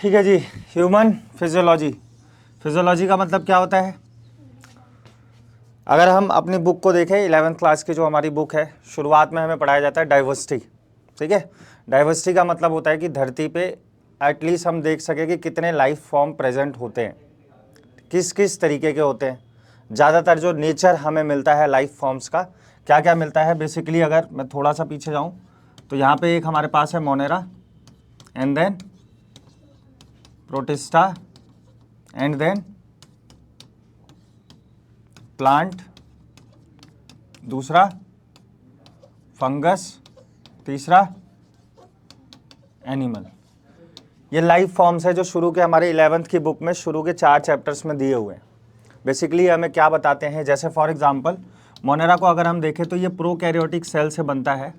ठीक है जी। Human physiology, physiology का मतलब क्या होता है? अगर हम अपनी बुक को देखें, 11th क्लास की जो हमारी बुक है, शुरुआत में हमें पढ़ाया जाता है डाइवर्सिटी। ठीक है, डाइवर्सिटी का मतलब होता है कि धरती पे एटलीस्ट हम देख सकें कि कितने लाइफ फॉर्म प्रेजेंट होते हैं, किस किस तरीके के होते हैं। ज़्यादातर जो नेचर हमें मिलता है लाइफ फॉर्म्स का, क्या क्या मिलता है बेसिकली, अगर मैं थोड़ा सा पीछे जाऊँ तो यहाँ पे एक हमारे पास है monera, and then protista, and then plant, दूसरा फंगस, तीसरा एनिमल। ये लाइफ फॉर्म्स है जो शुरू के हमारे 11th की बुक में शुरू के 4 चैप्टर्स में दिए हुए हैं। बेसिकली हमें क्या बताते हैं, जैसे फॉर एग्जांपल मोनेरा को अगर हम देखें तो ये प्रोकैरियोटिक सेल से बनता है,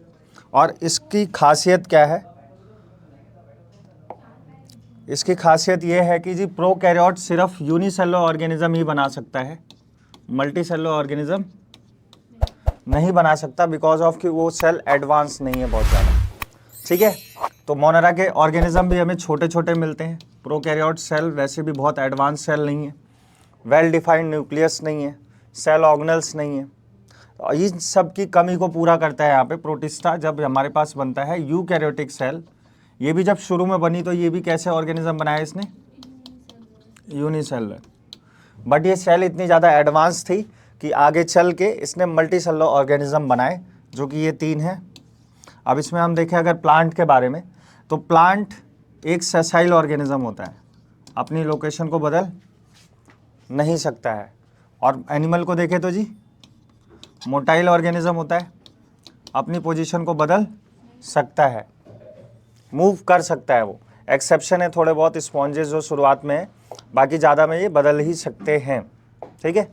और इसकी खासियत क्या है? इसकी खासियत ये है कि जी प्रोकैरियोट सिर्फ यूनिसेलुलर ऑर्गेनिज्म ही बना सकता है, मल्टीसेलुलर ऑर्गेनिज्म नहीं बना सकता, बिकॉज ऑफ कि वो सेल एडवांस नहीं है बहुत ज़्यादा। ठीक है, तो मोनेरा के ऑर्गेनिज्म भी हमें छोटे छोटे मिलते हैं। प्रोकैरियोट सेल वैसे भी बहुत एडवांस सेल नहीं है, वेल डिफाइंड न्यूक्लियस नहीं है, सेल ऑर्गेनल्स नहीं है। और इन सब की कमी को पूरा करता है यहाँ पे प्रोटिस्टा, जब हमारे पास बनता है यूकैरियोटिक सेल। ये भी जब शुरू में बनी तो ये भी कैसे ऑर्गेनिज्म बनाया इसने? यूनिसेलुलर। बट ये सेल इतनी ज़्यादा एडवांस थी कि आगे चल के इसने मल्टी सेलुलर ऑर्गेनिज्म बनाए, जो कि ये 3 हैं। अब इसमें हम देखें अगर प्लांट के बारे में, तो प्लांट एक सेसाइल ऑर्गेनिज्म होता है, अपनी लोकेशन को बदल नहीं सकता है। और एनिमल को देखें तो जी मोटाइल ऑर्गेनिज्म होता है, अपनी पोजीशन को बदल सकता है, मूव कर सकता है। वो एक्सेप्शन है थोड़े बहुत स्पॉन्जेस जो शुरुआत में है, बाकी ज़्यादा में ये बदल ही सकते हैं। ठीक है,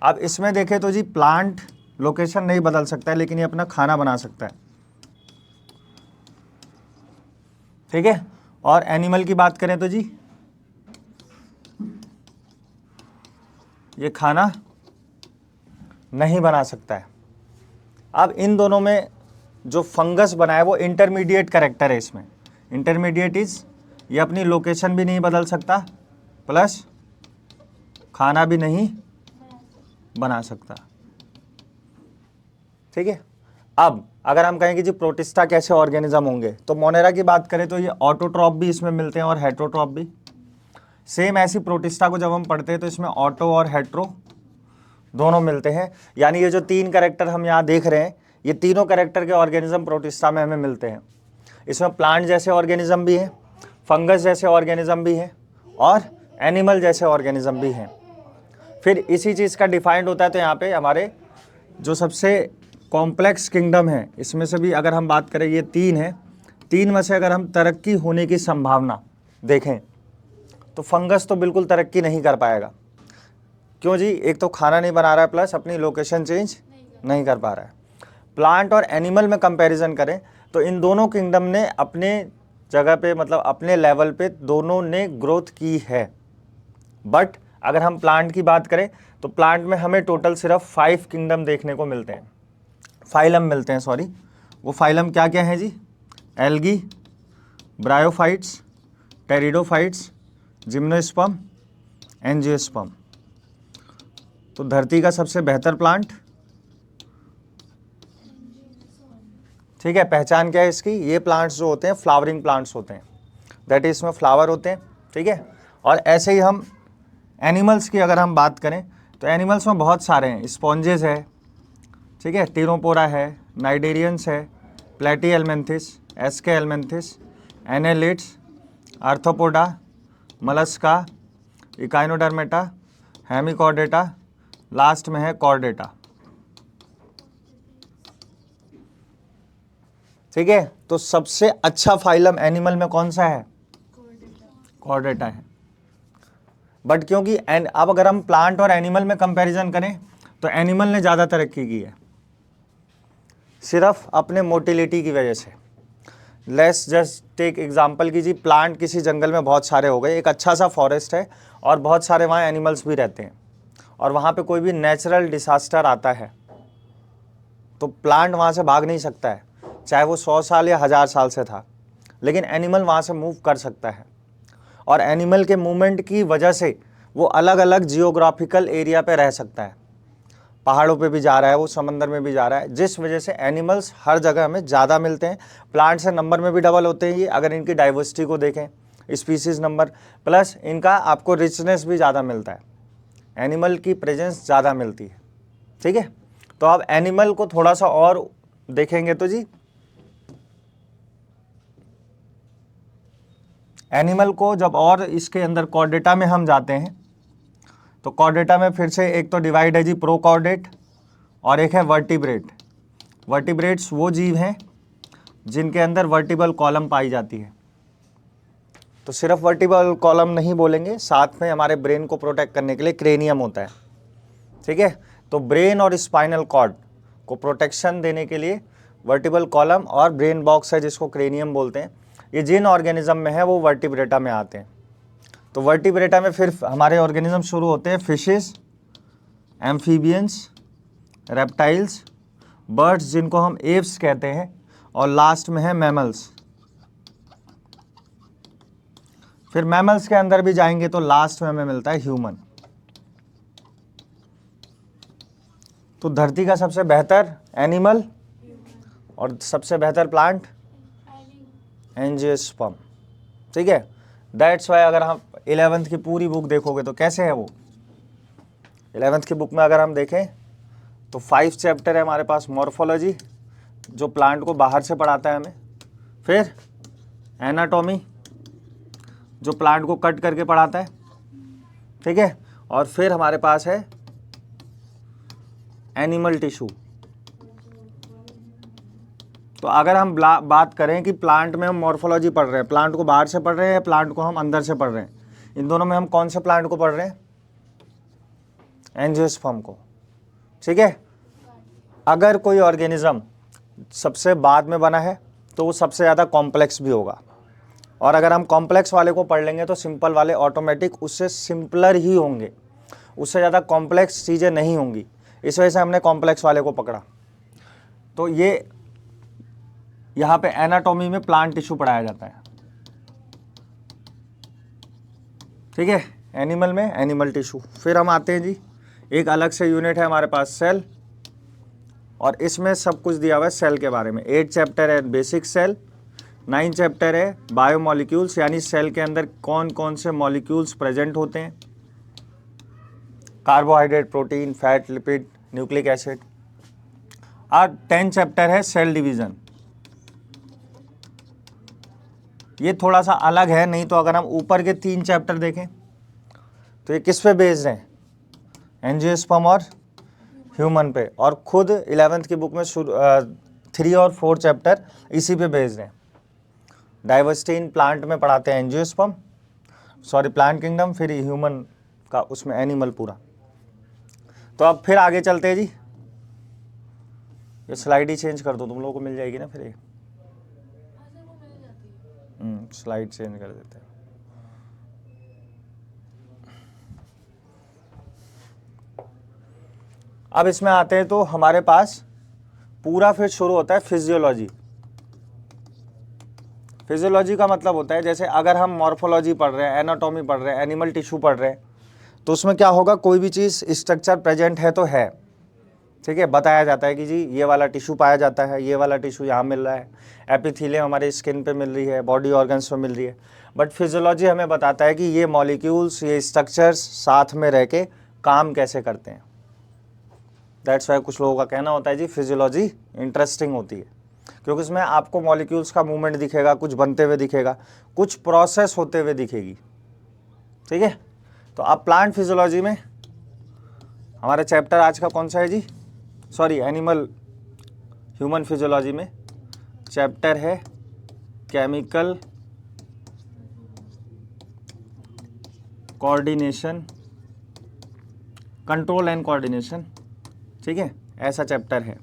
अब इसमें देखें तो जी प्लांट लोकेशन नहीं बदल सकता है, लेकिन ये अपना खाना बना सकता है। ठीक है, और एनिमल की बात करें तो जी ये खाना नहीं बना सकता है। अब इन दोनों में जो फंगस बना है वो इंटरमीडिएट कैरेक्टर है। इसमें इंटरमीडिएट इज, ये अपनी लोकेशन भी नहीं बदल सकता, प्लस खाना भी नहीं बना सकता। ठीक है, अब अगर हम कहें कि जी प्रोटिस्टा कैसे ऑर्गेनिज्म होंगे, तो मोनेरा की बात करें तो ये ऑटोट्रॉप भी इसमें मिलते हैं और हेट्रोट्रॉप भी। सेम ऐसी प्रोटिस्टा को जब हम पढ़ते हैं तो इसमें ऑटो और हेट्रो दोनों मिलते हैं। यानी ये जो 3 कैरेक्टर हम यहाँ देख रहे हैं, ये तीनों कैरेक्टर के ऑर्गेनिज्म प्रोटिस्टा में हमें मिलते हैं। इसमें प्लांट जैसे ऑर्गेनिज्म भी हैं, फंगस जैसे ऑर्गेनिज्म भी हैं, और एनिमल जैसे ऑर्गेनिज्म भी हैं। फिर इसी चीज़ का डिफाइंड होता है, तो यहाँ पे हमारे जो सबसे कॉम्प्लेक्स किंगडम है, इसमें से भी अगर हम बात करें, ये 3 है, 3 में से अगर हम तरक्की होने की संभावना देखें तो फंगस तो बिल्कुल तरक्की नहीं कर पाएगा। क्यों जी? एक तो खाना नहीं बना रहा है, प्लस अपनी लोकेशन चेंज नहीं कर पा रहा है। प्लांट और एनिमल में कंपैरिजन करें तो इन दोनों किंगडम ने अपने जगह पे, मतलब अपने लेवल पे दोनों ने ग्रोथ की है। बट अगर हम प्लांट की बात करें तो प्लांट में हमें टोटल सिर्फ 5 किंगडम देखने को मिलते हैं, फाइलम मिलते हैं, सॉरी। वो फाइलम क्या क्या है जी? Algae, bryophytes, pteridophytes, gymnosperm, angiosperm. तो धरती का सबसे बेहतर प्लांट, ठीक है, पहचान क्या है इसकी? ये प्लांट्स जो होते हैं फ्लावरिंग प्लांट्स होते हैं, दैट इज इसमें फ्लावर होते हैं। ठीक है, और ऐसे ही हम एनिमल्स की अगर हम बात करें तो एनिमल्स में बहुत सारे हैं। स्पॉन्जेस है, ठीक है, टीरोपोरा है, नाइडेरियंस है, platyhelminthes, aschelminthes, annelids, arthropoda, mollusca, echinodermata, hemichordata, last में है कॉर्डेटा। ठीक है, तो सबसे अच्छा फाइलम एनिमल में कौन सा है? कॉर्डेटा है। बट क्योंकि अब अगर हम प्लांट और एनिमल में कंपैरिजन करें तो एनिमल ने ज़्यादा तरक्की की है, सिर्फ अपने मोटिलिटी की वजह से। लेट्स जस्ट टेक एग्जांपल की जी प्लांट किसी जंगल में बहुत सारे हो गए, एक अच्छा सा फॉरेस्ट है और बहुत सारे वहाँ एनिमल्स भी रहते हैं, और वहाँ पे कोई भी नेचुरल डिसास्टर आता है तो प्लांट वहाँ से भाग नहीं सकता है, चाहे वो 100 साल या 1000 साल से था, लेकिन एनिमल वहाँ से मूव कर सकता है। और एनिमल के मूवमेंट की वजह से वो अलग अलग जियोग्राफिकल एरिया पे रह सकता है, पहाड़ों पे भी जा रहा है, वो समंदर में भी जा रहा है, जिस वजह से एनिमल्स हर जगह हमें ज़्यादा मिलते हैं। प्लांट से नंबर में भी डबल होते हैं ये, अगर इनकी डाइवर्सिटी को देखें, स्पीसीज नंबर, प्लस इनका आपको रिचनेस भी ज़्यादा मिलता है, एनिमल की प्रेजेंस ज़्यादा मिलती है। ठीक है, तो अब एनिमल को थोड़ा सा और देखेंगे तो जी एनिमल को जब और इसके अंदर कॉर्डेटा में हम जाते हैं तो कॉर्डेटा में फिर से एक तो डिवाइड है जी प्रोकॉर्डेट और एक है वर्टिब्रेट। वर्टिब्रेट्स वो जीव हैं जिनके अंदर वर्टिबल कॉलम पाई जाती है। तो सिर्फ वर्टिबल कॉलम नहीं बोलेंगे, साथ में हमारे ब्रेन को प्रोटेक्ट करने के लिए क्रेनियम होता है। ठीक है, तो ब्रेन और स्पाइनल कॉर्ड को प्रोटेक्शन देने के लिए वर्टिबल कॉलम और ब्रेन बॉक्स है जिसको क्रेनियम बोलते हैं, ये जिन ऑर्गेनिज्म में है वो वर्टिब्रेटा में आते हैं। तो वर्टिब्रेटा में फिर हमारे ऑर्गेनिज्म शुरू होते हैं, फिशेस, एम्फीबियंस, रेप्टाइल्स, बर्ड्स जिनको हम एव्स कहते हैं, और लास्ट में है मैमल्स। फिर मैमल्स के अंदर भी जाएंगे तो लास्ट में हमें मिलता है ह्यूमन। तो धरती का सबसे बेहतर एनिमल और सबसे बेहतर प्लांट एंजियोस्पर्म। ठीक है, दैट्स वाई अगर हम 11th की पूरी बुक देखोगे तो कैसे है वो, 11th की बुक में अगर हम देखें तो 5 चैप्टर है हमारे पास, मॉर्फोलॉजी जो प्लांट को बाहर से पढ़ाता है हमें, फिर एनाटॉमी जो प्लांट को कट करके पढ़ाता है, ठीक है, और फिर हमारे पास है एनिमल टिश्यू। तो अगर हम बात करें कि प्लांट में हम मॉर्फोलॉजी पढ़ रहे हैं, प्लांट को बाहर से पढ़ रहे हैं या प्लांट को हम अंदर से पढ़ रहे हैं, इन दोनों में हम कौन से प्लांट को पढ़ रहे हैं, एंजियोस्पर्म को। ठीक है, अगर कोई ऑर्गेनिज्म सबसे बाद में बना है तो वो सबसे ज़्यादा कॉम्प्लेक्स भी होगा, और अगर हम कॉम्प्लेक्स वाले को पढ़ लेंगे तो सिंपल वाले ऑटोमेटिक उससे सिंपलर ही होंगे, उससे ज़्यादा कॉम्प्लेक्स चीज़ें नहीं होंगी। इस वजह से हमने कॉम्प्लेक्स वाले को पकड़ा। तो ये यहाँ पे एनाटॉमी में प्लांट टिश्यू पढ़ाया जाता है। ठीक है, एनिमल में एनिमल टिश्यू। फिर हम आते हैं जी, एक अलग से यूनिट है हमारे पास सेल, और इसमें सब कुछ दिया हुआ है सेल के बारे में। 8 चैप्टर है बेसिक सेल, 9 चैप्टर है बायोमॉलिक्यूल्स, यानी सेल के अंदर कौन कौन से मॉलिक्यूल्स प्रेजेंट होते हैं, carbohydrate, protein, fat, lipid, nucleic acid. और 10 चैप्टर है सेल डिवीज़न। ये थोड़ा सा अलग है, नहीं तो अगर हम ऊपर के 3 चैप्टर देखें तो ये किस पे बेस्ड हैं, एंजियोस्पर्म और ह्यूमन पे, और खुद 11th की बुक में 3 और 4 चैप्टर इसी पे बेस्ड हैं। डाइवर्सिटी इन प्लांट में पढ़ाते हैं एंजियोस्पर्म, सॉरी प्लांट किंगडम, फिर ह्यूमन का उसमें एनिमल पूरा। तो अब फिर आगे चलते हैं जी, ये स्लाइड ही चेंज कर दो, तुम लोगों को मिल जाएगी ना फिर ये, स्लाइड चेंज कर देते हैं। अब इसमें आते हैं तो हमारे पास पूरा फिर शुरू होता है फिजियोलॉजी। फिजियोलॉजी का मतलब होता है जैसे अगर हम मॉर्फोलॉजी पढ़ रहे हैं, एनाटॉमी पढ़ रहे हैं, एनिमल टिश्यू पढ़ रहे हैं, तो उसमें क्या होगा, कोई भी चीज़ स्ट्रक्चर प्रेजेंट है तो है, ठीक है, बताया जाता है कि जी ये वाला टिश्यू पाया जाता है, ये वाला टिश्यू यहाँ मिल रहा है, एपिथेलियम हमारे स्किन पे मिल रही है, बॉडी ऑर्गन्स पे मिल रही है। बट फिजियोलॉजी हमें बताता है कि ये मॉलिक्यूल्स, ये स्ट्रक्चर्स साथ में रह के काम कैसे करते हैं। दैट्स वाई कुछ लोगों का कहना होता है जी फिजियोलॉजी इंटरेस्टिंग होती है, क्योंकि इसमें आपको मॉलिक्यूल्स का मूवमेंट दिखेगा, कुछ बनते हुए दिखेगा, कुछ प्रोसेस होते हुए दिखेगी। ठीक है, तो अब प्लांट फिजियोलॉजी में हमारा चैप्टर आज का कौन सा है जी, सॉरी एनिमल ह्यूमन फिजियोलॉजी में चैप्टर है chemical coordination, control and coordination. ठीक है, ऐसा चैप्टर है,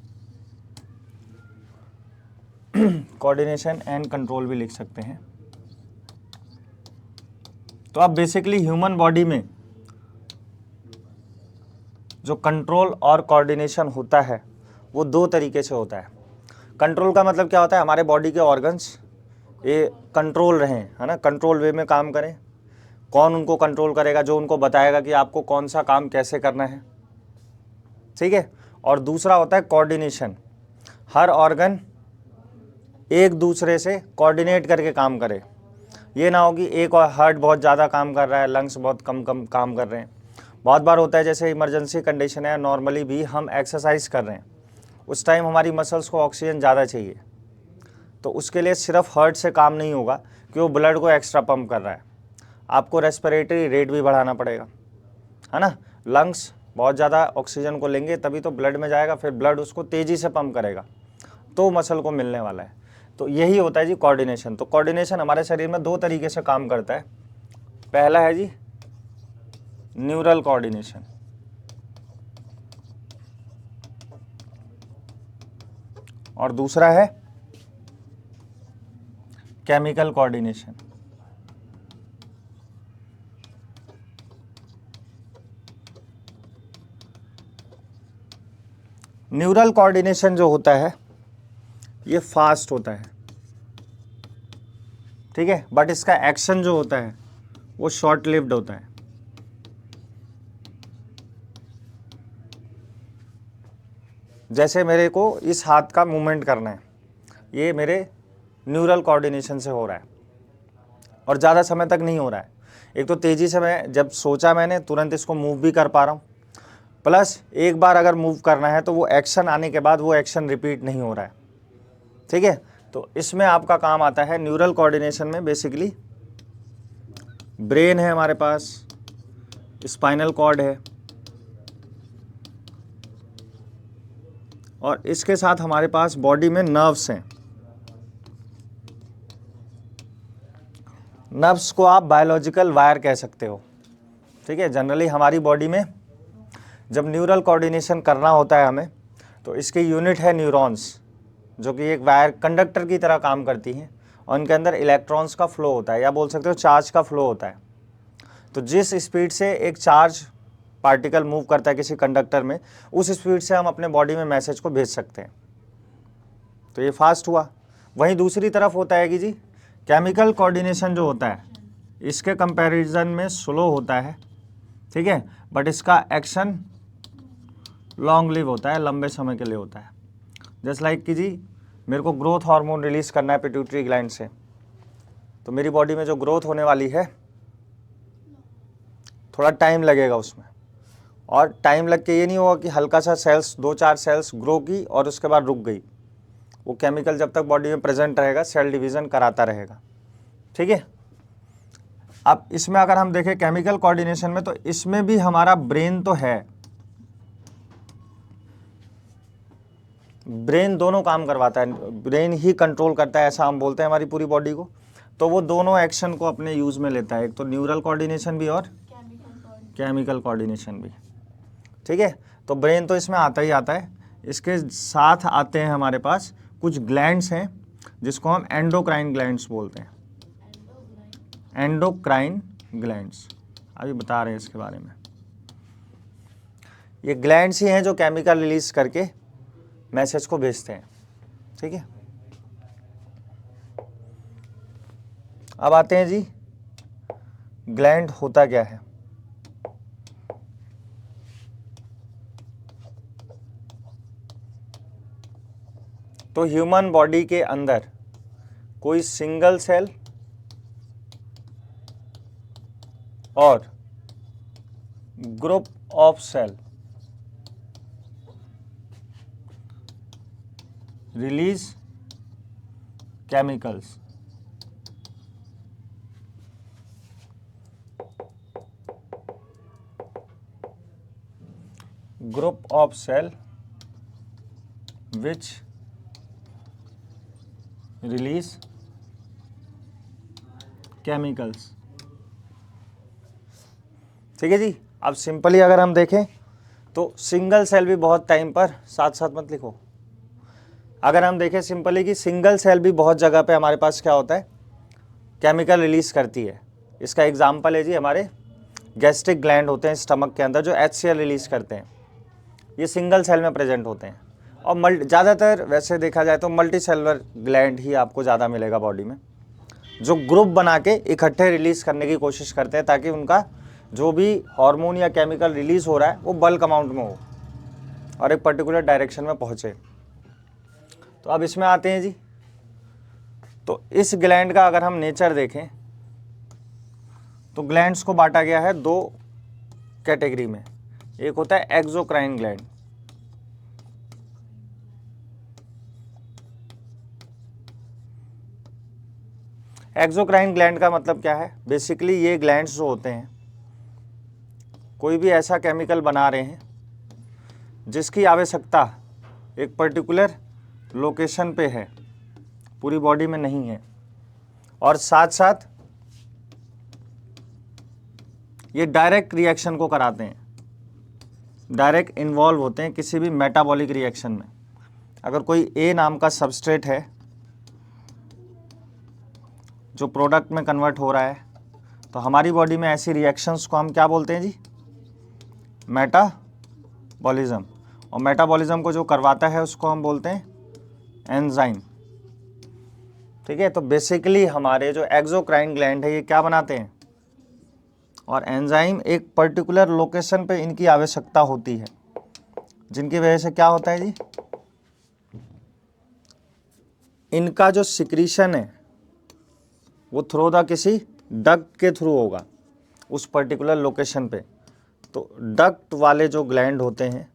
कोऑर्डिनेशन एंड कंट्रोल भी लिख सकते हैं। तो अब बेसिकली ह्यूमन बॉडी में जो कंट्रोल और कोऑर्डिनेशन होता है वो 2 तरीके से होता है। कंट्रोल का मतलब क्या होता है, हमारे बॉडी के ऑर्गन्स ये कंट्रोल रहें, है ना, कंट्रोल वे में काम करें, कौन उनको कंट्रोल करेगा, जो उनको बताएगा कि आपको कौन सा काम कैसे करना है, ठीक है। और दूसरा होता है कोऑर्डिनेशन, हर ऑर्गन एक दूसरे से कोऑर्डिनेट करके काम करे। ये ना हो कि एक और हार्ट बहुत ज़्यादा काम कर रहा है, लंग्स बहुत कम कम काम कर रहे हैं। बहुत बार होता है जैसे इमरजेंसी कंडीशन है, नॉर्मली भी हम एक्सरसाइज कर रहे हैं, उस टाइम हमारी मसल्स को ऑक्सीजन ज़्यादा चाहिए, तो उसके लिए सिर्फ हार्ट से काम नहीं होगा कि वो ब्लड को एक्स्ट्रा पंप कर रहा है, आपको रेस्पिरेटरी रेट भी बढ़ाना पड़ेगा, है ना। लंग्स बहुत ज़्यादा ऑक्सीजन को लेंगे तभी तो ब्लड में जाएगा, फिर ब्लड उसको तेज़ी से पंप करेगा तो मसल को मिलने वाला है। तो यही होता है जी कोऑर्डिनेशन। तो कोऑर्डिनेशन हमारे शरीर में दो तरीके से काम करता है। पहला है जी न्यूरल कोऑर्डिनेशन, और दूसरा है केमिकल कोऑर्डिनेशन। न्यूरल कोऑर्डिनेशन जो होता है ये फास्ट होता है, ठीक है, बट इसका एक्शन जो होता है वो शॉर्ट लिव्ड होता है। जैसे मेरे को इस हाथ का मूवमेंट करना है, ये मेरे न्यूरल कोऑर्डिनेशन से हो रहा है और ज़्यादा समय तक नहीं हो रहा है। एक तो तेज़ी से मैं जब सोचा मैंने तुरंत इसको मूव भी कर पा रहा हूँ, प्लस एक बार अगर मूव करना है तो वो एक्शन आने के बाद वो एक्शन रिपीट नहीं हो रहा है, ठीक है। तो इसमें आपका काम आता है न्यूरल कोऑर्डिनेशन में बेसिकली ब्रेन है हमारे पास, स्पाइनल कॉर्ड है, और इसके साथ हमारे पास बॉडी में नर्व्स हैं। नर्व्स को आप बायोलॉजिकल वायर कह सकते हो, ठीक है। जनरली हमारी बॉडी में जब न्यूरल कोऑर्डिनेशन करना होता है हमें, तो इसकी यूनिट है न्यूरॉन्स, जो कि एक वायर कंडक्टर की तरह काम करती हैं, और उनके अंदर इलेक्ट्रॉन्स का फ्लो होता है, या बोल सकते हो चार्ज का फ्लो होता है। तो जिस स्पीड से एक चार्ज पार्टिकल मूव करता है किसी कंडक्टर में, उस स्पीड से हम अपने बॉडी में मैसेज को भेज सकते हैं। तो ये फास्ट हुआ। वहीं दूसरी तरफ होता है कि जी केमिकल कोऑर्डिनेशन जो होता है इसके कंपैरिजन में स्लो होता है, ठीक है, बट इसका एक्शन लॉन्ग लिव होता है, लंबे समय के लिए होता है। जस्ट लाइक कि जी मेरे को ग्रोथ हार्मोन रिलीज करना है पिट्यूटरी ग्लैंड से, तो मेरी बॉडी में जो ग्रोथ होने वाली है थोड़ा टाइम लगेगा उसमें, और टाइम लग के ये नहीं होगा कि हल्का सा सेल्स 2-4 सेल्स ग्रो की और उसके बाद रुक गई। वो केमिकल जब तक बॉडी में प्रेजेंट रहेगा सेल डिवीज़न कराता रहेगा, ठीक है। अब इसमें अगर हम देखें केमिकल कोऑर्डिनेशन में, तो इसमें भी हमारा ब्रेन तो है, ब्रेन दोनों काम करवाता है, ब्रेन ही कंट्रोल करता है, ऐसा हम बोलते हैं हमारी पूरी बॉडी को। तो वो दोनों एक्शन को अपने यूज़ में लेता है, एक तो न्यूरल कोऑर्डिनेशन भी और केमिकल कोऑर्डिनेशन भी, ठीक है। तो ब्रेन तो इसमें आता ही आता है, इसके साथ आते हैं हमारे पास कुछ ग्लैंड्स हैं जिसको हम एंडोक्राइन ग्लैंड्स बोलते हैं। एंडोक्राइन ग्लैंड्स अभी बता रहे हैं इसके बारे में। ये ग्लैंड्स ही हैं जो केमिकल रिलीज करके मैसेज को भेजते हैं, ठीक है। अब आते हैं जी ग्लैंड होता क्या है। तो ह्यूमन बॉडी के अंदर कोई सिंगल सेल और group of cell release chemicals. Group of cell which release chemicals, ठीक है जी। अब सिंपली अगर हम देखें तो सिंगल सेल भी बहुत टाइम पर, साथ साथ मत लिखो, अगर हम देखें सिंपली कि सिंगल सेल भी बहुत जगह पे हमारे पास क्या होता है, केमिकल रिलीज करती है। इसका एग्जांपल है जी हमारे गैस्ट्रिक ग्लैंड होते हैं स्टमक के अंदर जो HCl रिलीज करते हैं, ये सिंगल सेल में प्रेजेंट होते हैं। और ज़्यादातर वैसे देखा जाए तो मल्टी सेलुलर ग्लैंड ही आपको ज़्यादा मिलेगा बॉडी में। जो ग्रुप बना के इकट्ठे रिलीज करने की कोशिश करते हैं, ताकि उनका जो भी हार्मोन या केमिकल रिलीज हो रहा है वो बल्क अमाउंट में हो और एक पर्टिकुलर डायरेक्शन में पहुंचे। तो अब इसमें आते हैं जी। तो इस ग्लैंड का अगर हम नेचर देखें तो ग्लैंड्स को बांटा गया है दो कैटेगरी में। एक होता है एक्सोक्राइन ग्लैंड, एक्सोक्राइन ग्लैंड का मतलब क्या है? बेसिकली ये ग्लैंड्स जो होते हैं कोई भी ऐसा केमिकल बना रहे हैं जिसकी आवश्यकता एक पर्टिकुलर लोकेशन पे है, पूरी बॉडी में नहीं है, और साथ साथ ये डायरेक्ट रिएक्शन को कराते हैं, डायरेक्ट इन्वॉल्व होते हैं किसी भी मेटाबॉलिक रिएक्शन में। अगर कोई ए नाम का सबस्ट्रेट है जो प्रोडक्ट में कन्वर्ट हो रहा है, तो हमारी बॉडी में ऐसी रिएक्शंस को हम क्या बोलते हैं जी? मेटाबॉलिज्म। और मेटाबॉलिज्म को जो करवाता है उसको हम बोलते हैं एंजाइम। ठीक है, तो बेसिकली हमारे जो एक्सोक्राइन ग्लैंड है ये क्या बनाते हैं, और एंजाइम एक पर्टिकुलर लोकेशन पे इनकी आवश्यकता होती है, जिनकी वजह से क्या होता है जी, इनका जो सिक्रीशन है वो थ्रू द किसी डक्ट के थ्रू होगा उस पर्टिकुलर लोकेशन पे। तो डक्ट वाले जो ग्लैंड होते हैं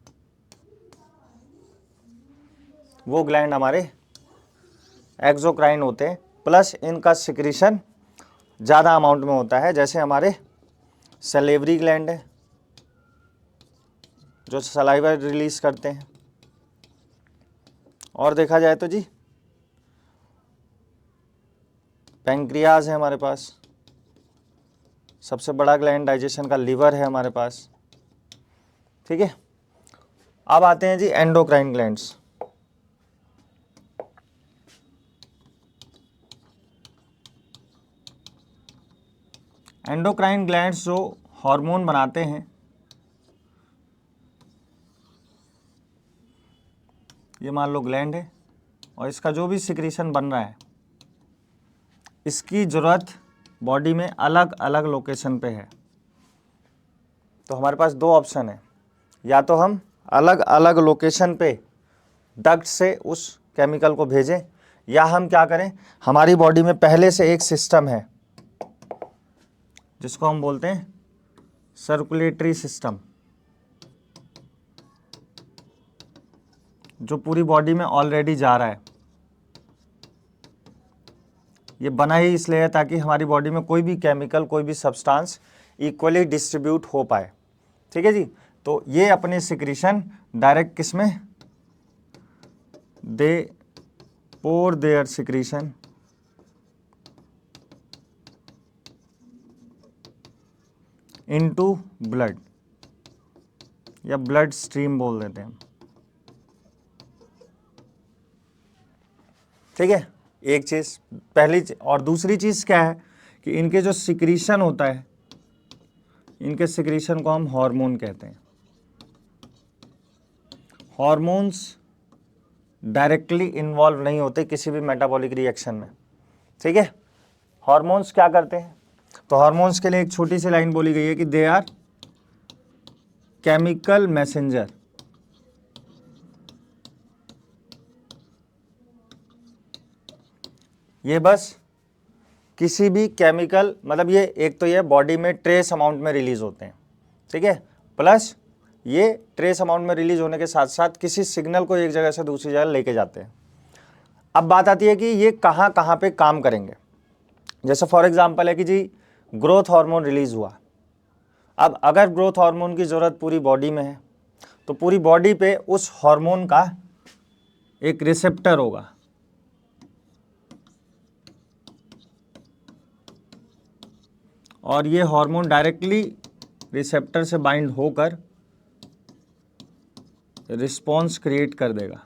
वो ग्लैंड हमारे एक्सोक्राइन होते हैं, प्लस इनका सिक्रीशन ज़्यादा अमाउंट में होता है। जैसे हमारे सलेवरी ग्लैंड है जो सलाइवा रिलीज करते हैं, और देखा जाए तो जी पैंक्रियाज है हमारे पास, सबसे बड़ा ग्लैंड डाइजेशन का लीवर है हमारे पास। ठीक है, अब आते हैं जी एंडोक्राइन ग्लैंड्स। एंडोक्राइन ग्लैंड्स जो हार्मोन बनाते हैं, ये मान लो ग्लैंड है और इसका जो भी सिक्रीशन बन रहा है इसकी ज़रूरत बॉडी में अलग अलग लोकेशन पे है। तो हमारे पास दो ऑप्शन है, या तो हम अलग अलग लोकेशन पे डक्ट से उस केमिकल को भेजें, या हम क्या करें, हमारी बॉडी में पहले से एक सिस्टम है जिसको हम बोलते हैं सर्कुलेटरी सिस्टम, जो पूरी बॉडी में ऑलरेडी जा रहा है। ये बना ही इसलिए है ताकि हमारी बॉडी में कोई भी केमिकल, कोई भी सब्सटेंस इक्वली डिस्ट्रीब्यूट हो पाए। ठीक है जी, तो ये अपने सिक्रीशन डायरेक्ट किस में, दे पोर देयर सिक्रीशन इनटू ब्लड, या ब्लड स्ट्रीम बोल देते हैं। ठीक है, एक चीज़ पहली और दूसरी चीज़ क्या है कि इनके जो सिक्रीशन होता है, इनके सिक्रीशन को हम हार्मोन कहते हैं। हार्मोन्स डायरेक्टली इन्वॉल्व नहीं होते किसी भी मेटाबॉलिक रिएक्शन में। ठीक है, हार्मोन्स क्या करते हैं, तो हार्मोन्स के लिए एक छोटी सी लाइन बोली गई है कि दे आर केमिकल मैसेंजर। ये बस किसी भी केमिकल, मतलब ये एक तो ये बॉडी में ट्रेस अमाउंट में रिलीज होते हैं, ठीक है, प्लस ये ट्रेस अमाउंट में रिलीज होने के साथ साथ किसी सिग्नल को एक जगह से दूसरी जगह लेके जाते हैं। अब बात आती है कि ये कहाँ कहाँ पे काम करेंगे। जैसे फॉर एग्जांपल है कि जी ग्रोथ हार्मोन रिलीज हुआ। अब अगर ग्रोथ हार्मोन की ज़रूरत पूरी बॉडी में है तो पूरी बॉडी पे उस हार्मोन का एक रिसेप्टर होगा, और ये हार्मोन डायरेक्टली रिसेप्टर से बाइंड होकर रिस्पॉन्स क्रिएट कर देगा।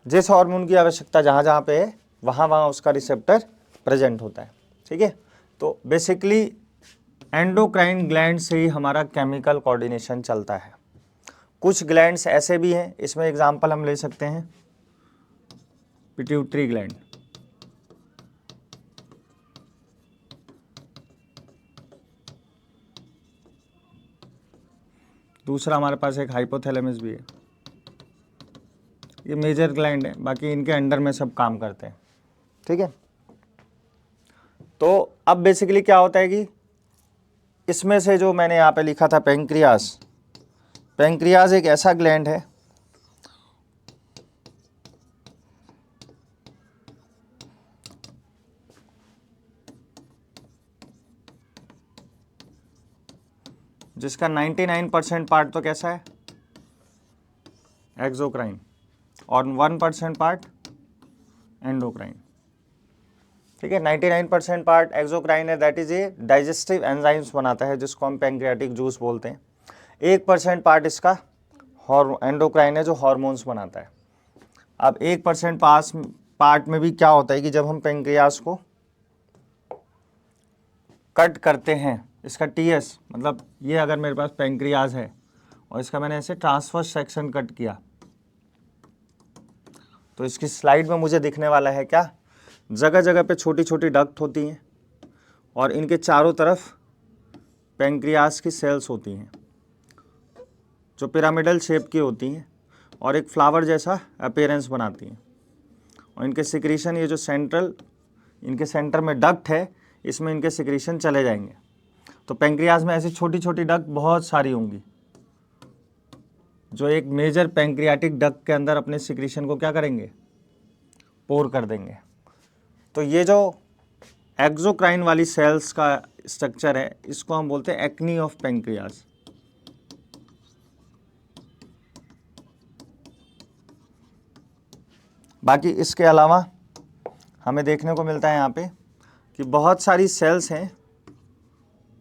जिस हार्मोन की आवश्यकता जहाँ जहाँ पे है वहाँ वहाँ उसका रिसेप्टर प्रेजेंट होता है। ठीक है, तो बेसिकली एंडोक्राइन ग्लैंड से ही हमारा केमिकल कोऑर्डिनेशन चलता है। कुछ ग्लैंड्स ऐसे भी हैं, इसमें एग्जांपल हम ले सकते हैं पिट्यूटरी ग्लैंड, दूसरा हमारे पास एक हाइपोथैलेमस भी है। ये मेजर ग्लैंड है, बाकी इनके अंडर में सब काम करते हैं, ठीक है। तो अब बेसिकली क्या होता है कि इसमें से जो मैंने यहाँ पे लिखा था पेंक्रियाज, पेंक्रियाज एक ऐसा ग्लैंड है जिसका 99% पार्ट तो कैसा है, एक्सोक्राइन, और 1% पार्ट एंडोक्राइन, ठीक है। 99% पार्ट एक्सोक्राइन है, दैट इज ये डाइजेस्टिव एंजाइम्स बनाता है जिसको हम पैंक्रियाटिक जूस बोलते हैं। 1% पार्ट इसका एंडोक्राइन है जो हार्मोन्स बनाता है। अब 1% पार्ट में भी क्या होता है कि जब हम पैंक्रियास को कट करते हैं, इसका टीएस मतलब ये अगर मेरे पास पैंक्रियाज है और इसका मैंने ऐसे ट्रांसवर्स सेक्शन कट किया, तो इसकी स्लाइड में मुझे दिखने वाला है क्या, जगह जगह पे छोटी छोटी डक्ट होती हैं और इनके चारों तरफ पैंक्रियास की सेल्स होती हैं जो पिरामिडल शेप की होती हैं और एक फ्लावर जैसा अपीयरेंस बनाती हैं। और इनके सिक्रीशन, ये जो इनके सेंटर में डक्ट है, इसमें इनके सिक्रीशन चले जाएंगे। तो पैंक्रियास में ऐसी छोटी छोटी डक्ट बहुत सारी होंगी जो एक मेजर पैंक्रियाटिक डक्ट के अंदर अपने सिक्रीशन को क्या करेंगे, पोर कर देंगे। तो ये जो एक्सोक्राइन वाली सेल्स का स्ट्रक्चर है, इसको हम बोलते हैं एक्नी ऑफ पैंक्रियास। बाकी इसके अलावा हमें देखने को मिलता है यहाँ पे कि बहुत सारी सेल्स हैं,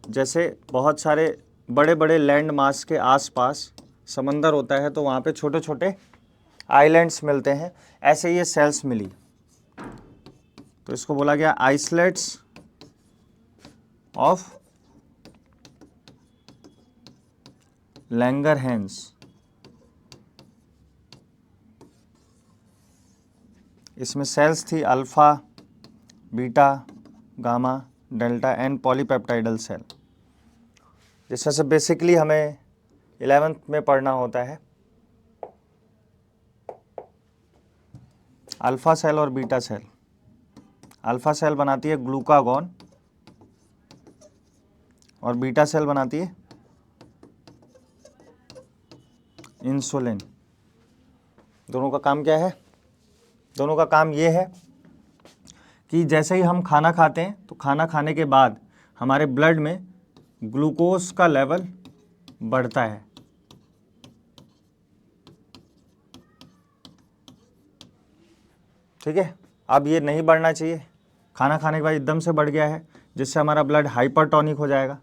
जैसे बहुत सारे बड़े बड़े लैंड मास के आसपास समंदर होता है तो वहाँ पे छोटे छोटे आइलैंड्स मिलते हैं, ऐसे ये सेल्स मिली, तो इसको बोला गया आइसलेट्स ऑफ लैंगरहैंस। इसमें सेल्स थी alpha, beta, gamma, delta and polypeptidal cell, जिसमें से बेसिकली हमें 11th में पढ़ना होता है अल्फा सेल और बीटा सेल। अल्फा सेल बनाती है ग्लूकागॉन और बीटा सेल बनाती है इंसुलिन। दोनों का काम क्या है, दोनों का काम ये है कि जैसे ही हम खाना खाते हैं तो खाना खाने के बाद हमारे ब्लड में ग्लूकोज का लेवल बढ़ता है, ठीक है। अब ये नहीं बढ़ना चाहिए, खाना खाने के बाद एकदम से बढ़ गया है जिससे हमारा ब्लड हाइपरटोनिक हो जाएगा।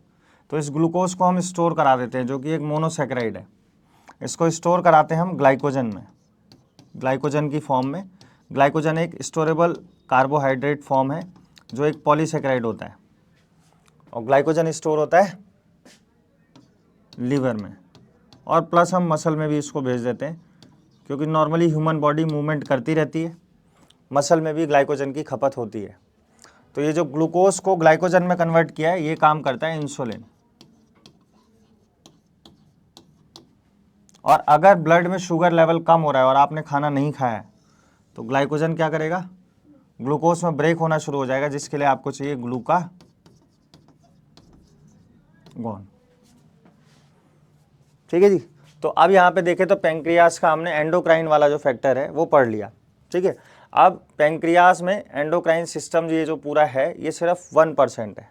तो इस ग्लूकोज को हम स्टोर करा देते हैं, जो कि एक मोनोसैकेराइड है। इसको स्टोर कराते हैं हम ग्लाइकोजन में, ग्लाइकोजन की फॉर्म में। ग्लाइकोजन एक स्टोरेबल कार्बोहाइड्रेट फॉर्म है जो एक पॉलीसैकेराइड होता है, और ग्लाइकोजन स्टोर होता है लीवर में, और प्लस हम मसल में भी इसको भेज देते हैं, क्योंकि नॉर्मली ह्यूमन बॉडी मूवमेंट करती रहती है, मसल में भी ग्लाइकोजन की खपत होती है। तो ये जो ग्लूकोज को ग्लाइकोजन में कन्वर्ट किया है, ये काम करता है इंसुलिन। और अगर ब्लड में शुगर लेवल कम हो रहा है और आपने खाना नहीं खाया है, तो ग्लाइकोजन क्या करेगा, ग्लूकोज में ब्रेक होना शुरू हो जाएगा, जिसके लिए आपको चाहिए ग्लूकागॉन। ठीक है जी। तो अब यहाँ पे देखें तो पैंक्रियास का हमने एंडोक्राइन वाला जो फैक्टर है वो पढ़ लिया, ठीक है। अब पैंक्रियास में एंडोक्राइन सिस्टम ये जो पूरा है, ये सिर्फ 1% है,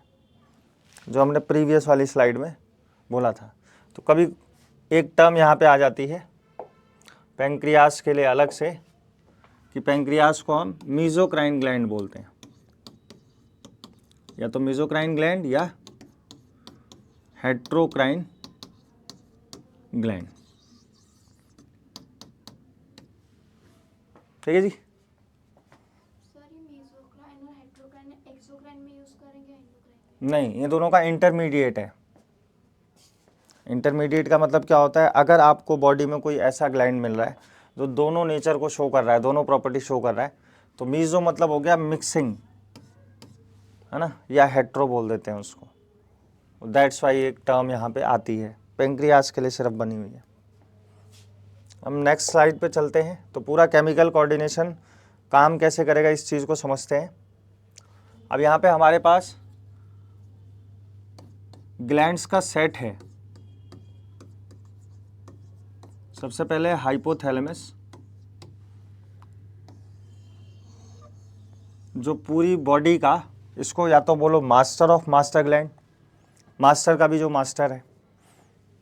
जो हमने प्रीवियस वाली स्लाइड में बोला था। तो कभी एक टर्म यहाँ पे आ जाती है पैंक्रियास के लिए अलग से, कि पैंक्रियास को हम मीजोक्राइन ग्लैंड बोलते हैं, या तो मीजोक्राइन ग्लैंड या हेट्रोक्राइन ग्लैंड, ठीक है जी। नहीं, ये दोनों का इंटरमीडिएट है। इंटरमीडिएट का मतलब क्या होता है, अगर आपको बॉडी में कोई ऐसा ग्लैंड मिल रहा है जो दोनों नेचर को शो कर रहा है, दोनों प्रॉपर्टी शो कर रहा है, तो मीजो मतलब हो गया मिक्सिंग, है ना, या हेट्रो बोल देते हैं उसको। दैट्स वाई एक टर्म यहाँ पे आती है, पेंक्रियाज के लिए सिर्फ बनी हुई है। हम नेक्स्ट स्लाइड पे चलते हैं। तो पूरा केमिकल कोऑर्डिनेशन काम कैसे करेगा इस चीज़ को समझते हैं। अब यहाँ पे हमारे पास ग्लैंड्स का सेट है। सबसे पहले हाइपोथैलेमस, जो पूरी बॉडी का, इसको या तो बोलो master of master gland, master का भी जो मास्टर है,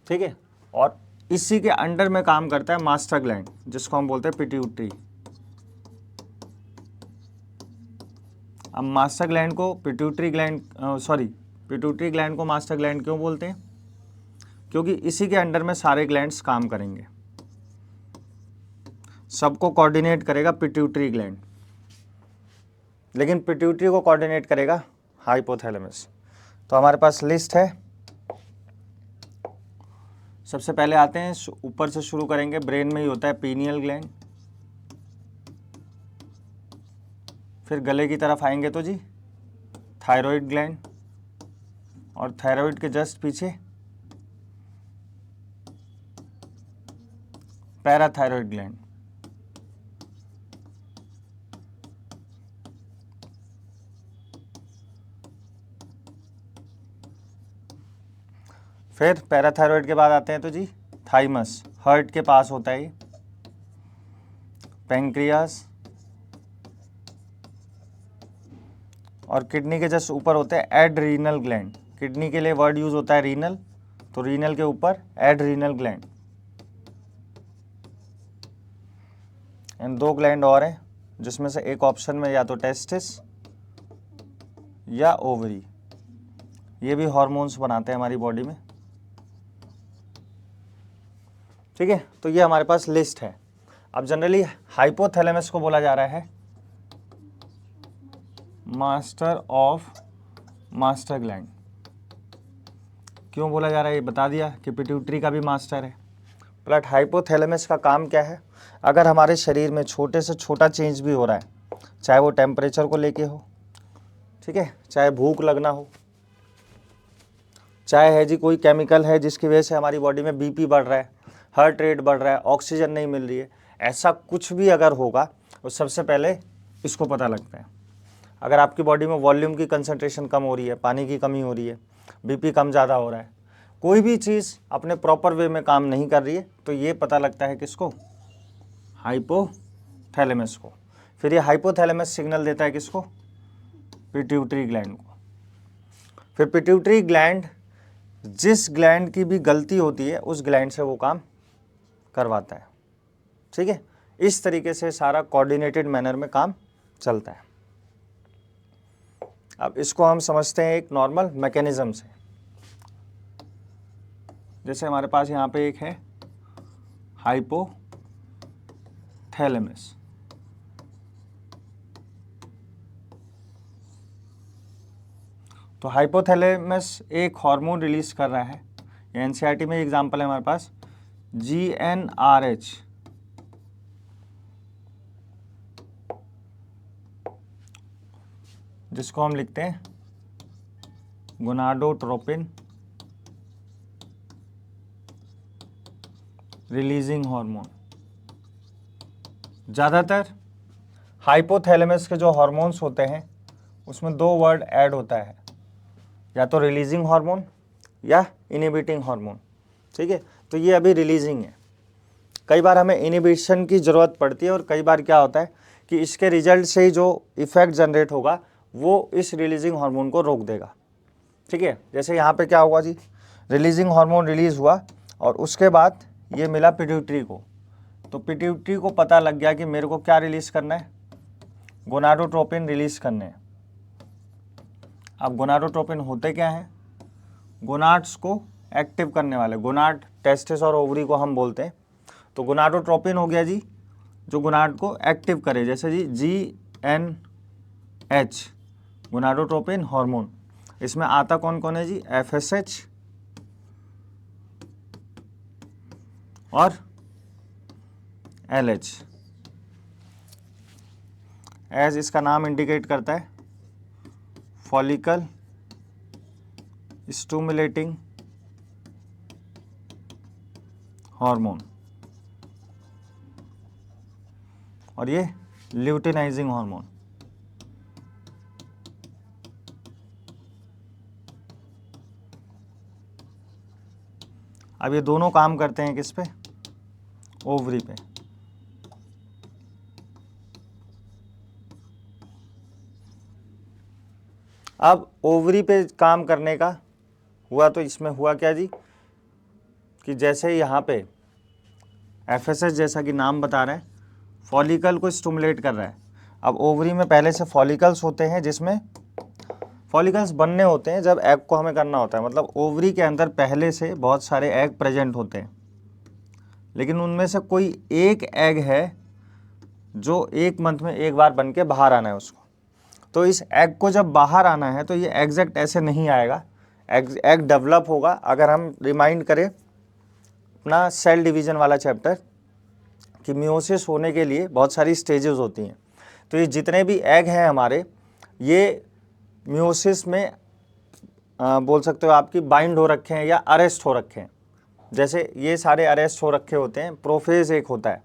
ठीक है, और इसी के अंडर में काम करता है मास्टर ग्लैंड, जिसको हम बोलते हैं पिट्यूटरी। अब मास्टर ग्लैंड को पिट्यूटरी ग्लैंड, पिट्यूटरी ग्लैंड को मास्टर ग्लैंड क्यों बोलते हैं? क्योंकि इसी के अंडर में सारे ग्लैंड्स काम करेंगे, सबको कोऑर्डिनेट करेगा पिट्यूटरी ग्लैंड, लेकिन पिट्यूटरी को कोऑर्डिनेट करेगा हाइपोथैलेमस। तो हमारे पास लिस्ट है। सबसे पहले आते हैं, ऊपर से शुरू करेंगे, ब्रेन में ही होता है पीनियल ग्लैंड, फिर गले की तरफ आएंगे तो जी थायराइड ग्लैंड, और थायराइड के जस्ट पीछे पैराथायराइड ग्लैंड, फिर पैराथायराइड के बाद आते हैं तो जी थाइमस, हार्ट के पास होता है ये, पैंक्रियास, और किडनी के जस्ट ऊपर होते हैं एड्रीनल ग्लैंड। किडनी के लिए वर्ड यूज होता है रीनल, तो रीनल के ऊपर एड्रीनल ग्लैंड। एंड दो ग्लैंड और हैं, जिसमें से एक ऑप्शन में या तो टेस्टिस या ओवरी, ये भी हार्मोन्स बनाते हैं हमारी बॉडी में, ठीक है। तो ये हमारे पास लिस्ट है। अब जनरली हाइपोथैलेमस को बोला जा रहा है मास्टर ऑफ मास्टर ग्लैंड। क्यों बोला जा रहा है ये बता दिया कि पिट्यूटरी का भी मास्टर है। बट हाइपोथैलेमस का काम क्या है? अगर हमारे शरीर में छोटे से छोटा चेंज भी हो रहा है, चाहे वो टेम्परेचर को लेके हो, ठीक है, चाहे भूख लगना हो, चाहे है जी कोई केमिकल है जिसकी वजह से हमारी बॉडी में बीपी बढ़ रहा है, हार्ट रेट बढ़ रहा है, ऑक्सीजन नहीं मिल रही है, ऐसा कुछ भी अगर होगा तो सबसे पहले इसको पता लगता है। अगर आपकी बॉडी में वॉल्यूम की कंसंट्रेशन कम हो रही है, पानी की कमी हो रही है, बीपी कम ज़्यादा हो रहा है, कोई भी चीज़ अपने प्रॉपर वे में काम नहीं कर रही है, तो ये पता लगता है किसको? हाइपोथैलेमस को। फिर ये हाइपोथैलेमस सिग्नल देता है किसको? पिट्यूटरी ग्लैंड को। फिर पिट्यूटरी ग्लैंड जिस ग्लैंड की भी गलती होती है उस ग्लैंड से वो काम करवाता है, ठीक है। इस तरीके से सारा कोऑर्डिनेटेड मैनर में काम चलता है। अब इसको हम समझते हैं एक नॉर्मल मैकेनिज्म से। जैसे हमारे पास यहाँ पे एक है हाइपोथैलेमस, तो हाइपोथैलेमस एक हार्मोन रिलीज कर रहा है। एनसीईआरटी में एग्जांपल है हमारे पास GnRH, जिसको हम लिखते हैं गोनाडोट्रोपिन रिलीजिंग हार्मोन। ज़्यादातर हाइपोथैलेमस के जो हार्मोन्स होते हैं उसमें दो वर्ड ऐड होता है, या तो रिलीजिंग हार्मोन या इनहिबिटिंग हार्मोन, ठीक है। तो ये अभी रिलीजिंग है। कई बार हमें इनहिबिशन की ज़रूरत पड़ती है, और कई बार क्या होता है कि इसके रिजल्ट से ही जो इफेक्ट जनरेट होगा वो इस रिलीजिंग हार्मोन को रोक देगा, ठीक है। जैसे यहाँ पे क्या हुआ जी, रिलीजिंग हार्मोन रिलीज हुआ और उसके बाद ये मिला पिट्यूटरी को, तो पिट्यूटरी को पता लग गया कि मेरे को क्या रिलीज करना है? गोनाडोट्रोपिन रिलीज करने हैं। अब गोनाडोट्रोपिन होते क्या हैं? गोनाड्स को एक्टिव करने वाले, गोनाड, टेस्टिस और ओवरी को हम बोलते हैं। तो गोनाडोट्रोपिन हो गया जी जो गोनाड को एक्टिव करे, जैसे जी GnH, गोनाडोट्रोपिन हार्मोन। इसमें आता कौन कौन है जी? FSH, और LH। एज इसका नाम इंडिकेट करता है फॉलिकल स्टिमुलेटिंग हार्मोन, और ये ल्यूटिनाइजिंग हार्मोन। अब ये दोनों काम करते हैं किस पे? ओवरी पे। अब ओवरी पे काम करने का हुआ तो इसमें हुआ क्या जी कि जैसे यहाँ पे FSH जैसा कि नाम बता रहे हैं फॉलिकल को स्टिमुलेट कर रहा है। अब ओवरी में पहले से फॉलिकल्स होते हैं, जिसमें फॉलिकल्स बनने होते हैं जब एग को हमें करना होता है, मतलब ओवरी के अंदर पहले से बहुत सारे एग प्रेजेंट होते हैं, लेकिन उनमें से कोई एक एग है जो 1 मंथ में एक बार बन के बाहर आना है उसको। तो इस एग को जब बाहर आना है तो ये एग्जैक्ट ऐसे नहीं आएगा, एग डेवलप होगा। अगर हम रिमाइंड करें अपना सेल डिवीजन वाला चैप्टर कि मियोसिस होने के लिए बहुत सारी स्टेजेस होती हैं, तो ये जितने भी एग हैं हमारे, ये मियोसिस में बोल सकते हो आपकी बाइंड हो रखे हैं या अरेस्ट हो रखे हैं। जैसे ये सारे अरेस्ट हो रखे होते हैं। प्रोफेज एक होता है,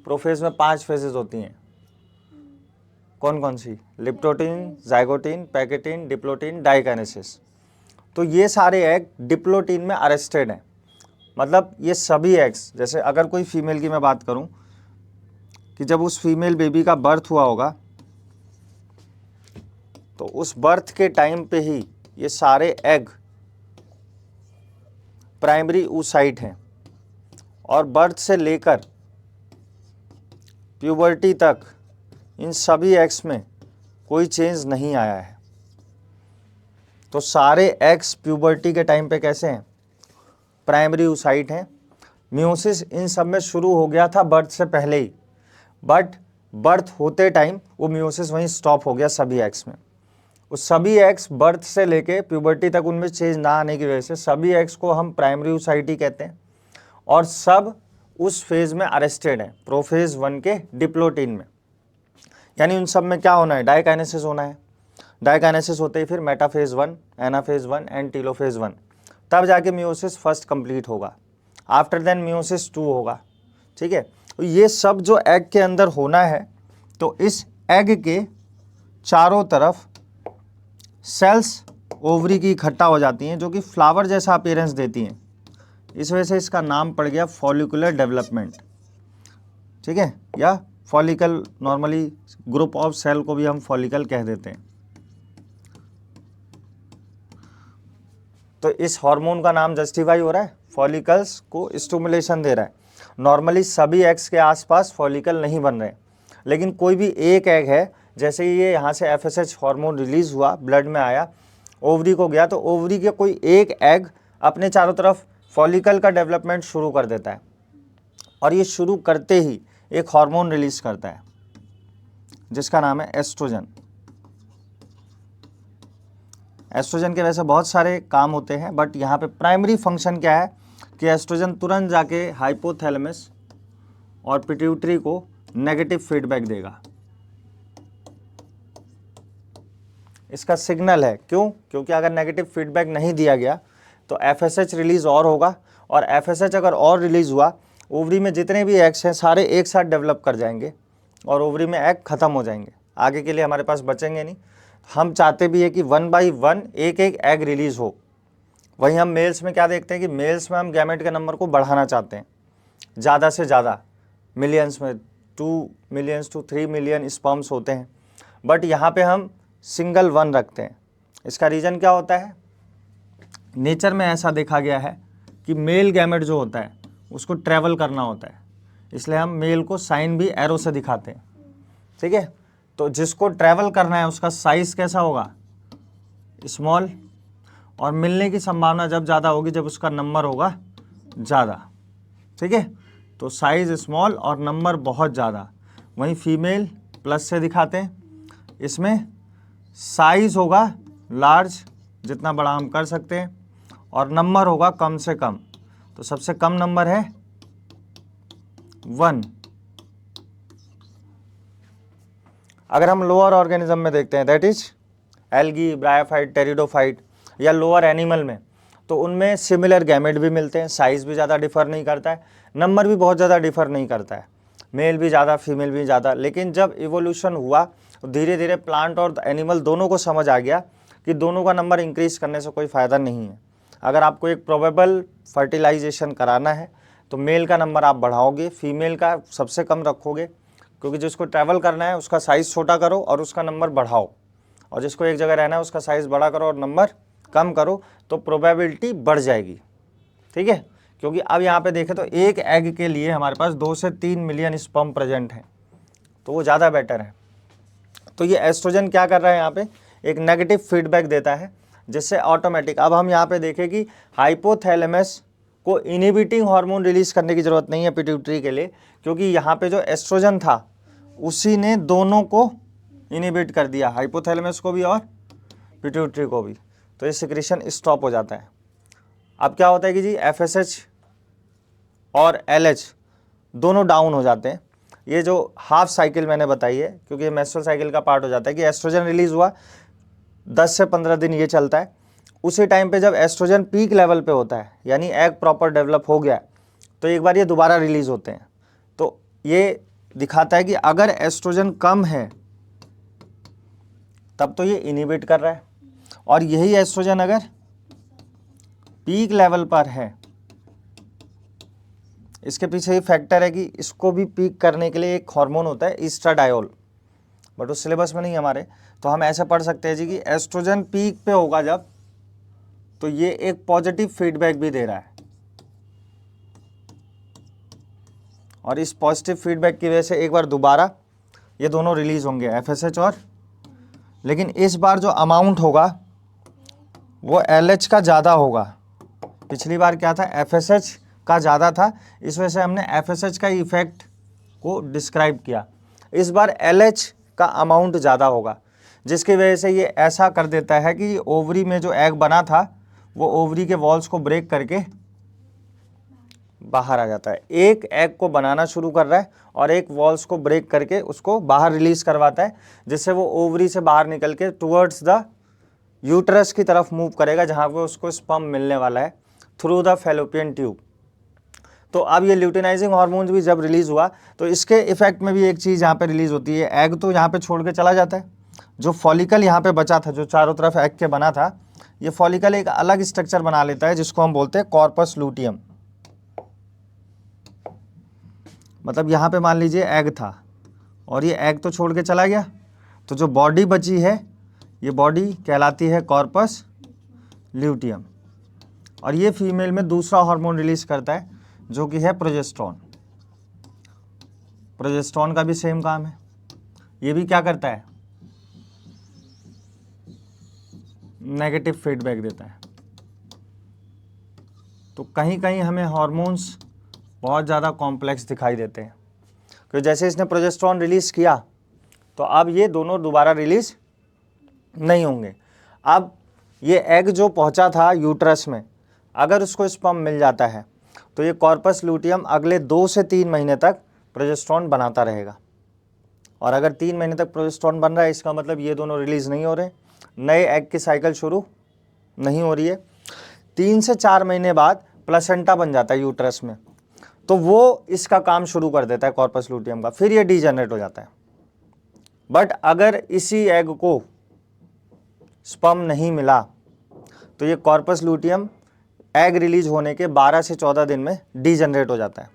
प्रोफेज में 5 फेजेस होती हैं। कौन कौन सी? Leptotene, zygotene, pachytene, diplotene, diakinesis. तो ये सारे एग डिप्लोटीन में अरेस्टेड हैं, मतलब ये सभी एग्स, जैसे अगर कोई फीमेल की मैं बात करूं कि जब उस फीमेल बेबी का बर्थ हुआ होगा तो उस बर्थ के टाइम पे ही ये सारे एग प्राइमरी oocyte हैं, और बर्थ से लेकर प्यूबर्टी तक इन सभी एग्स में कोई चेंज नहीं आया है। तो सारे एग्स प्यूबर्टी के टाइम पे कैसे हैं? प्राइमरी oocyte हैं। मियोसिस इन सब में शुरू हो गया था बर्थ से पहले ही, बट बर्थ होते टाइम वो मियोसिस वहीं स्टॉप हो गया सभी एग्स में। उस सभी एग्स बर्थ से लेके प्यूबर्टी तक उनमें चेंज ना आने की वजह से सभी एग्स को हम प्राइमरी oocyte ही कहते हैं, और सब उस फेज में अरेस्टेड हैं, प्रोफेज 1 के डिप्लोटीन में। यानी उन सब में क्या होना है? डाइकाइनेसिस होना है। डाइकाइनेसिस होते ही फिर मेटाफेज 1, एनाफेज 1 एंड टीलोफेज 1, तब जाके मियोसिस फर्स्ट कंप्लीट होगा। आफ्टर देन मियोसिस 2 होगा। ठीक है, तो ये सब जो एग के अंदर होना है, तो इस एग के चारों तरफ सेल्स ओवरी की इकट्ठा हो जाती हैं, जो कि फ्लावर जैसा अपीयरेंस देती हैं। इस वजह से इसका नाम पड़ गया फॉलिकुलर डेवलपमेंट। ठीक है, या follicle, normally group of cell को भी हम फॉलिकल कह देते हैं। तो इस हार्मोन का नाम जस्टिफाई हो रहा है, फॉलिकल्स को स्टिमुलेशन दे रहा है। नॉर्मली सभी एग्स के आसपास फॉलिकल नहीं बन रहे, लेकिन कोई भी एक एग है, जैसे ये यहाँ से FSH हार्मोन रिलीज हुआ, ब्लड में आया, ओवरी को गया, तो ओवरी के कोई एक एग अपने चारों तरफ फॉलिकल का डेवलपमेंट शुरू कर देता है, और ये शुरू करते ही एक हार्मोन रिलीज करता है जिसका नाम है एस्ट्रोजन। एस्ट्रोजन के वैसे बहुत सारे काम होते हैं, बट यहाँ पे प्राइमरी फंक्शन क्या है कि एस्ट्रोजन तुरंत जाके हाइपोथैलेमस और पिट्यूटरी को नेगेटिव फीडबैक देगा। इसका सिग्नल है, क्यों? क्योंकि अगर नेगेटिव फीडबैक नहीं दिया गया तो FSH रिलीज और होगा, और FSH अगर और रिलीज हुआ, ओवरी में जितने भी एग्स हैं सारे एक साथ डेवलप कर जाएंगे और ओवरी में एग खत्म हो जाएंगे, आगे के लिए हमारे पास बचेंगे नहीं। हम चाहते भी है कि 1 बाई 1 एक एक एग रिलीज हो। वहीं हम मेल्स में क्या देखते हैं कि मेल्स में हम गैमेट के नंबर को बढ़ाना चाहते हैं, ज़्यादा से ज़्यादा, मिलियंस में 2 मिलियंस टू 3 मिलियन स्पर्म्स होते हैं, बट यहाँ पे हम सिंगल 1 रखते हैं। इसका रीज़न क्या होता है? नेचर में ऐसा देखा गया है कि मेल गैमेट जो होता है उसको ट्रैवल करना होता है, इसलिए हम मेल को साइन भी एरो से दिखाते हैं। ठीक है, तो जिसको ट्रैवल करना है उसका साइज़ कैसा होगा? स्मॉल, और मिलने की संभावना जब ज़्यादा होगी जब उसका नंबर होगा ज़्यादा। ठीक है, तो साइज़ स्मॉल और नंबर बहुत ज़्यादा। वहीं फीमेल प्लस से दिखाते हैं, इसमें साइज़ होगा लार्ज, जितना बड़ा हम कर सकते हैं, और नंबर होगा कम से कम। तो सबसे कम नंबर है 1। अगर हम लोअर ऑर्गेनिज्म में देखते हैं, that is algae, bryophyte, pteridophyte या लोअर एनिमल में, तो उनमें सिमिलर गैमेट भी मिलते हैं, साइज भी ज़्यादा डिफर नहीं करता है, नंबर भी बहुत ज़्यादा डिफर नहीं करता है, मेल भी ज़्यादा फीमेल भी ज़्यादा। लेकिन जब इवोल्यूशन हुआ तो धीरे धीरे प्लांट और एनिमल दोनों को समझ आ गया कि दोनों का नंबर इंक्रीज करने से कोई फ़ायदा नहीं है। अगर आपको एक प्रोबेबल फर्टिलाइजेशन कराना है तो मेल का नंबर आप बढ़ाओगे, फीमेल का सबसे कम रखोगे, क्योंकि जिसको ट्रैवल करना है उसका साइज़ छोटा करो और उसका नंबर बढ़ाओ, और जिसको एक जगह रहना है उसका साइज़ बड़ा करो और नंबर कम करो, तो प्रोबेबिलिटी बढ़ जाएगी। ठीक है, क्योंकि अब यहाँ पे देखें तो एक एग के लिए हमारे पास 2 से 3 मिलियन स्पर्म प्रेजेंट हैं, तो वो ज़्यादा बेटर है। तो ये एस्ट्रोजन क्या कर रहा है, यहाँ पे एक नेगेटिव फीडबैक देता है, जिससे ऑटोमेटिक अब हम यहाँ पे देखें कि हाइपोथैलेमस को इनहिबिटिंग हार्मोन रिलीज करने की ज़रूरत नहीं है पिट्यूटरी के लिए, क्योंकि यहाँ पे जो एस्ट्रोजन था उसी ने दोनों को इनहिबिट कर दिया, हाइपोथैलेमस को भी और पिट्यूटरी को भी, तो ये सिक्रीशन स्टॉप हो जाता है। अब क्या होता है कि जी FSH और LH दोनों डाउन हो जाते हैं। ये जो हाफ साइकिल मैंने बताई है, क्योंकि ये मेंस्ट्रुअल साइकिल का पार्ट हो जाता है कि एस्ट्रोजन रिलीज हुआ 10 से 15 दिन ये चलता है, उसी टाइम पे जब एस्ट्रोजन पीक लेवल पे होता है, यानी एग प्रॉपर डेवलप हो गया, तो एक बार ये दोबारा रिलीज होते हैं। तो ये दिखाता है कि अगर एस्ट्रोजन कम है तब तो ये इनहिबिट कर रहा है, और यही एस्ट्रोजन अगर पीक लेवल पर है, इसके पीछे ये फैक्टर है कि इसको भी पीक करने के लिए एक हार्मोन होता है ईस्ट्राडायोल, बट उस सिलेबस में नहीं हमारे, तो हम ऐसे पढ़ सकते हैं जी कि एस्ट्रोजन पीक पे होगा जब, तो ये एक पॉजिटिव फीडबैक भी दे रहा है, और इस पॉजिटिव फीडबैक की वजह से एक बार दोबारा ये दोनों रिलीज होंगे FSH और, लेकिन इस बार जो अमाउंट होगा वो LH का ज़्यादा होगा। पिछली बार क्या था, FSH का ज़्यादा था, इस वजह से हमने FSH का इफेक्ट को डिस्क्राइब किया। इस बार LH का अमाउंट ज़्यादा होगा, जिसकी वजह से ये ऐसा कर देता है कि ओवरी में जो एग बना था वो ओवरी के वॉल्स को ब्रेक करके बाहर आ जाता है। एक एग को बनाना शुरू कर रहा है और एक वॉल्स को ब्रेक करके उसको बाहर रिलीज करवाता है, जिससे वो ओवरी से बाहर निकल के टुवर्ड्स द यूट्रस की तरफ मूव करेगा, जहाँ पे उसको स्पर्म मिलने वाला है थ्रू द फैलोपियन ट्यूब। तो अब ये ल्यूटिनाइजिंग हार्मोन्स भी जब रिलीज हुआ तो इसके इफेक्ट में भी एक चीज़ यहाँ पे रिलीज होती है, एग तो यहाँ पे छोड़ के चला जाता है, जो फॉलिकल यहाँ पे बचा था, जो चारों तरफ एग के बना था, ये फॉलिकल एक अलग स्ट्रक्चर बना लेता है जिसको हम बोलते हैं कॉर्पस लूटियम। मतलब यहाँ पे मान लीजिए एग था और ये एग तो छोड़ के चला गया, तो जो बॉडी बची है ये बॉडी कहलाती है कॉर्पस ल्यूटियम, और ये फीमेल में दूसरा हार्मोन रिलीज करता है जो कि है प्रोजेस्टेरॉन। प्रोजेस्टेरॉन का भी सेम काम है, ये भी क्या करता है, नेगेटिव फीडबैक देता है। तो कहीं कहीं हमें हार्मोन्स बहुत ज़्यादा कॉम्प्लेक्स दिखाई देते हैं, क्योंकि जैसे इसने प्रोजेस्टेरॉन रिलीज किया तो अब ये दोनों दोबारा रिलीज नहीं होंगे। अब ये एग जो पहुंचा था यूट्रस में, अगर उसको स्पर्म मिल जाता है तो ये कॉर्पस लूटियम अगले 2 से 3 महीने तक प्रोजेस्टेरॉन बनाता रहेगा, और अगर 3 महीने तक प्रोजेस्टेरॉन बन रहा है इसका मतलब ये दोनों रिलीज नहीं हो रहे, नए एग की साइकिल शुरू नहीं हो रही है। 3 से 4 महीने बाद प्लेसेंटा बन जाता है यूट्रस में, तो वो इसका काम शुरू कर देता है कॉर्पस लूटियम का, फिर ये डीजेनरेट हो जाता है। बट अगर इसी एग को स्पर्म नहीं मिला तो ये कॉर्पस लूटियम एग रिलीज होने के 12 से 14 दिन में डीजेनरेट हो जाता है।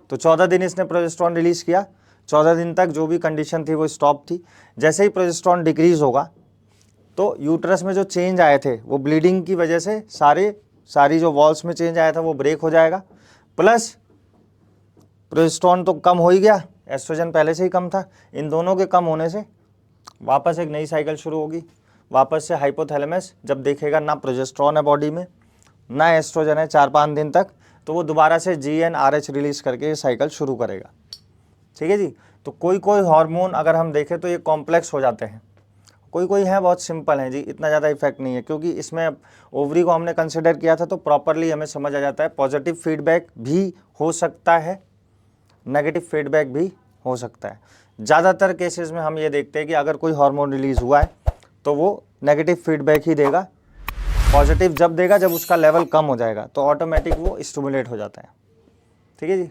तो 14 दिन इसने प्रोजेस्टेरॉन रिलीज किया, 14 दिन तक जो भी कंडीशन थी वो स्टॉप थी। जैसे ही प्रोजेस्टेरॉन डिक्रीज होगा तो यूट्रस में जो चेंज आए थे वो ब्लीडिंग की वजह से सारी जो वॉल्स में चेंज आया था वो ब्रेक हो जाएगा, प्लस प्रोजेस्टेरॉन तो कम हो ही गया, एस्ट्रोजन पहले से ही कम था, इन दोनों के कम होने से वापस एक नई साइकिल शुरू होगी। वापस से हाइपोथैलेमस जब देखेगा ना प्रोजेस्टेरॉन है बॉडी में ना एस्ट्रोजन है 4-5 दिन तक, तो वो दोबारा से GnRH रिलीज करके ये साइकिल शुरू करेगा। ठीक है जी। तो कोई कोई हार्मोन अगर हम देखें तो ये कॉम्प्लेक्स हो जाते हैं, कोई कोई है बहुत सिंपल है जी, इतना ज़्यादा इफेक्ट नहीं है, क्योंकि इसमें ओवरी को हमने कंसिडर किया था तो प्रॉपरली हमें समझ आ जाता है। पॉजिटिव फीडबैक भी हो सकता है नेगेटिव फीडबैक भी हो सकता है। ज़्यादातर केसेस में हम ये देखते हैं कि अगर कोई हार्मोन रिलीज हुआ है तो वो नेगेटिव फीडबैक ही देगा। पॉजिटिव जब देगा जब उसका लेवल कम हो जाएगा, तो ऑटोमेटिक वो स्टिमुलेट हो जाता है। ठीक है जी।